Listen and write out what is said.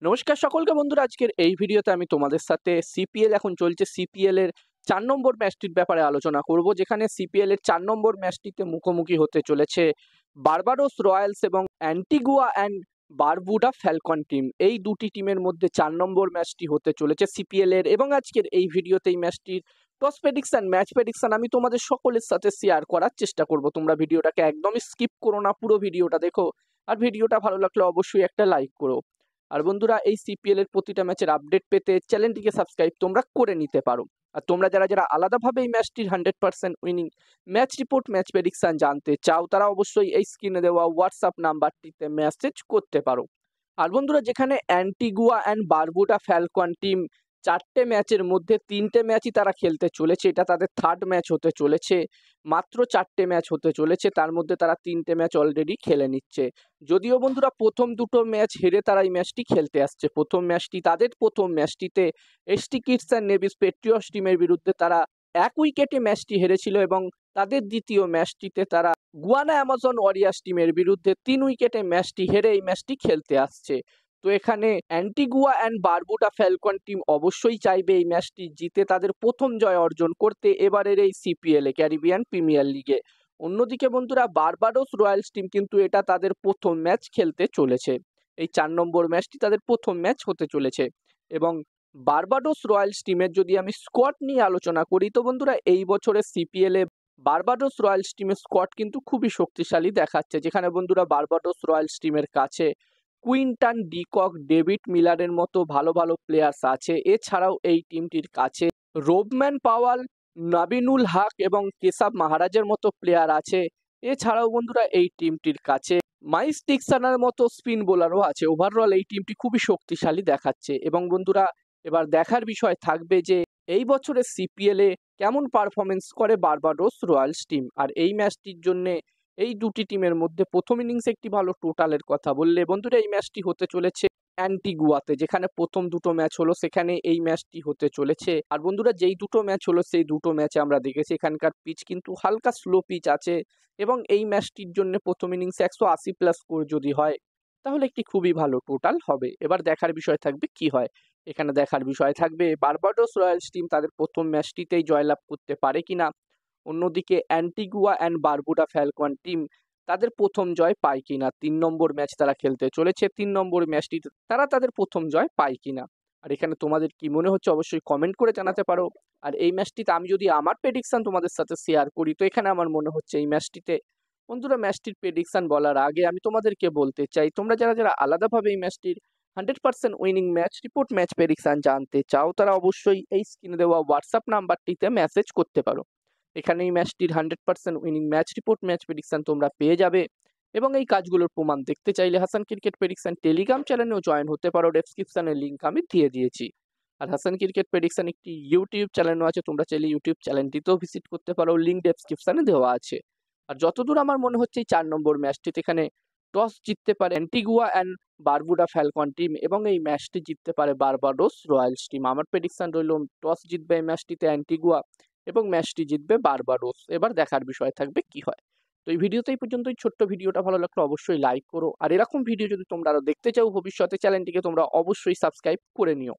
নমস্কার সকলকে বন্ধুরা, আজকের এই ভিডিওতে আমি তোমাদের সাথে সিপিএল এখন চলছে সিপিএল এর ৪ নম্বর ম্যাচটির ব্যাপারে আলোচনা করব, যেখানে সিপিএল এর ৪ নম্বর ম্যাচটিতে মুখোমুখি হতে চলেছে বার্বাডোস রয়্যালস এবং Antigua and Barbuda Falcon team. এই দুটি টিমের মধ্যে ৪ নম্বর ম্যাচটি হতে চলেছে সিপিএল এর, এবং আজকের এই ভিডিওতে এই ম্যাচটির টস প্রেডিকশন, ম্যাচ প্রেডিকশন আমি তোমাদের সকলের সাথে শেয়ার করার চেষ্টা করব। তোমরা ভিডিওটাকে একদমই স্কিপ করো না, পুরো ভিডিওটা দেখো। আর ভিডিওটা ভালো লাগলে অবশ্যই একটা লাইক করো। আর বন্ধুরা, এই সিপিএল এর প্রতিটা ম্যাচের আপডেট পেতে চ্যানেলটিকে সাবস্ক্রাইব তোমরা করে নিতে পারো। আর তোমরা যারা যারা আলাদাভাবে এই ম্যাচটির 100% winning match report, match prediction জানতে চাও, তারা অবশ্যই এই স্ক্রিনে দেওয়া হোয়াটসঅ্যাপ নাম্বারটিতে মেসেজ করতে পারো। আর বন্ধুরা, যেখানে Antigua and Barbuda Falcon team 4টে ম্যাচের মধ্যে 3টে ম্যাচই তারা খেলতে চলেছে, এটা তাদের থার্ড ম্যাচ হতে চলেছে। মাত্র 4টে ম্যাচ হতে চলেছে, তার মধ্যে তারা 3টে ম্যাচ অলরেডি খেলে নিচ্ছে। যদিও বন্ধুরা প্রথম দুটো ম্যাচ হেরে তারা এই ম্যাচটি খেলতে আসছে। তাদের প্রথম ম্যাচটিতে ST Kitts and Nevis Patriots টিমের বিরুদ্ধে তারা 1 উইকেটে ম্যাচটি হেরেছিল, এবং তাদের দ্বিতীয় ম্যাচটিতে তারা গুয়ানা অ্যামাজন ওয়ারিয়ার্স টিমের বিরুদ্ধে 3 উইকেটে ম্যাচটি হেরে এই ম্যাচটি খেলতে আসছে। তো এখানে Antigua and Barbuda Falcon team অবশ্যই চাইবে এই ম্যাচটি জিতে তাদের প্রথম জয় অর্জন করতে এবারের এই সিপিএল এ, ক্যারিবিয়ান প্রিমিয়ার লিগে। অন্যদিকে বন্ধুরা, বারবাডোস রয়্যালস টিম কিন্তু এটা তাদের প্রথম ম্যাচ খেলতে চলেছে। এই 4 নম্বর ম্যাচটি তাদের প্রথম ম্যাচ হতে চলেছে। এবং বারবাডোস রয়্যালস টিমের যদি আমি স্কোয়াড নিয়ে আলোচনা করি, তো বন্ধুরা এই বছরের সিপিএল এ বারবাডোস রয়্যালস টিমের স্কোয়াড কিন্তু খুবই শক্তিশালী দেখাচ্ছে, যেখানে বন্ধুরা বারবাডোস রয়্যালস টিমের কাছে কুইন্টান ডিকক, ডেভিড মিলারের মতো ভালো ভালো প্লেয়ার্স আছে। এছাড়াও এই টিমটির কাছে রোবম্যান পাওয়াল, নাবিনুল হক এবং কেশব মাহারাজের মতো প্লেয়ার আছে। এছাড়াও বন্ধুরা এই টিমটির কাছে মাইস ডিকসনের মতো স্পিন বোলারও আছে। ওভারঅল এই টিমটি খুবই শক্তিশালী দেখাচ্ছে। এবং বন্ধুরা, এবার দেখার বিষয় থাকবে যে এই বছরের সিপিএল এ কেমন পারফরমেন্স করে বারবাডোস রয়্যালস টিম। আর এই ম্যাচটির জন্য এই দুটি টিমের মধ্যে প্রথম ইনিংসে একটি ভালো টোটালের কথা বললে বন্ধুরা, এই ম্যাচটি হতে চলেছে অ্যান্টিগুয়াতে, যেখানে প্রথম দুটো ম্যাচ হলো সেখানে এই ম্যাচটি হতে চলেছে। আর বন্ধুরা, যেই দুটো ম্যাচ হলো সেই দুটো ম্যাচে আমরা দেখেছি এখানকার পিচ কিন্তু হালকা স্লো পিচ আছে, এবং এই ম্যাচটির জন্য প্রথম ইনিংসে 180+ স্কোর যদি হয় তাহলে একটি খুবই ভালো টোটাল হবে। এবার দেখার বিষয় থাকবে কি হয়। এখানে দেখার বিষয় থাকবে বারবাডোস রয়্যালস টিম তাদের প্রথম ম্যাচটিতেই জয়লাভ করতে পারে কিনা। অন্যদিকে Antigua and Barbuda Falcon team তাদের প্রথম জয় পায় কিনা। 3 নম্বর ম্যাচ তারা খেলতে চলেছে, 3 নম্বর ম্যাচটি তারা তাদের প্রথম জয় পায় কিনা। আর এখানে তোমাদের কি মনে হচ্ছে অবশ্যই কমেন্ট করে জানাতে পারো। আর এই ম্যাচটিতে আমি যদি আমার প্রেডিকশন তোমাদের সাথে শেয়ার করি, তো এখানে আমার মনে হচ্ছে এই ম্যাচটিতে বন্ধুরা, ম্যাচটির প্রেডিকশন বলার আগে আমি তোমাদেরকে বলতে চাই, তোমরা যারা যারা আলাদাভাবে এই ম্যাচটির 100% winning match report, match prediction জানতে চাও, তারা অবশ্যই এই স্ক্রিনে দেওয়া হোয়াটসঅ্যাপ নাম্বারটিতে মেসেজ করতে পারো। এখানে এই ম্যাচটির 100% winning match report, match prediction তোমরা পেয়ে যাবে। এবং এই কাজগুলোর প্রমাণ দেখতে চাইলে হাসান ক্রিকেট প্রেডিকশন টেলিগ্রাম চ্যানেলেও জয়েন হতে পারো, ডেসক্রিপশনের লিঙ্ক আমি দিয়ে দিয়েছি। আর হাসান ক্রিকেট প্রেডিকশন একটি ইউটিউব চ্যানেলও আছে, তোমরা চাইলে ইউটিউব চ্যানেলটিতেও ভিজিট করতে পারো, লিঙ্ক ডেসক্রিপশনে দেওয়া আছে। আর যতদূর আমার মনে হচ্ছে এই 4 নম্বর ম্যাচটিতে এখানে টস জিততে পারে Antigua and Barbuda Falcon team, এবং এই ম্যাচটি জিততে পারে বারবাডোস রয়্যালস টিম। আমার প্রেডিকশন রইল টস জিতবে এই ম্যাচটিতে অ্যান্টিগুয়া, এবং ম্যাচটি জিতবে বারবাডোস। এবার দেখার বিষয় থাকবে কি হয়। তো এই ভিডিওতে এই পর্যন্ত। এই ছোট্ট ভিডিওটা ভালো লাগলে অবশ্যই লাইক করো। আর এরকম ভিডিও যদি তোমরা আরো দেখতে চাও ভবিষ্যতে, চ্যানেলটিকে তোমরা অবশ্যই সাবস্ক্রাইব করে নিও।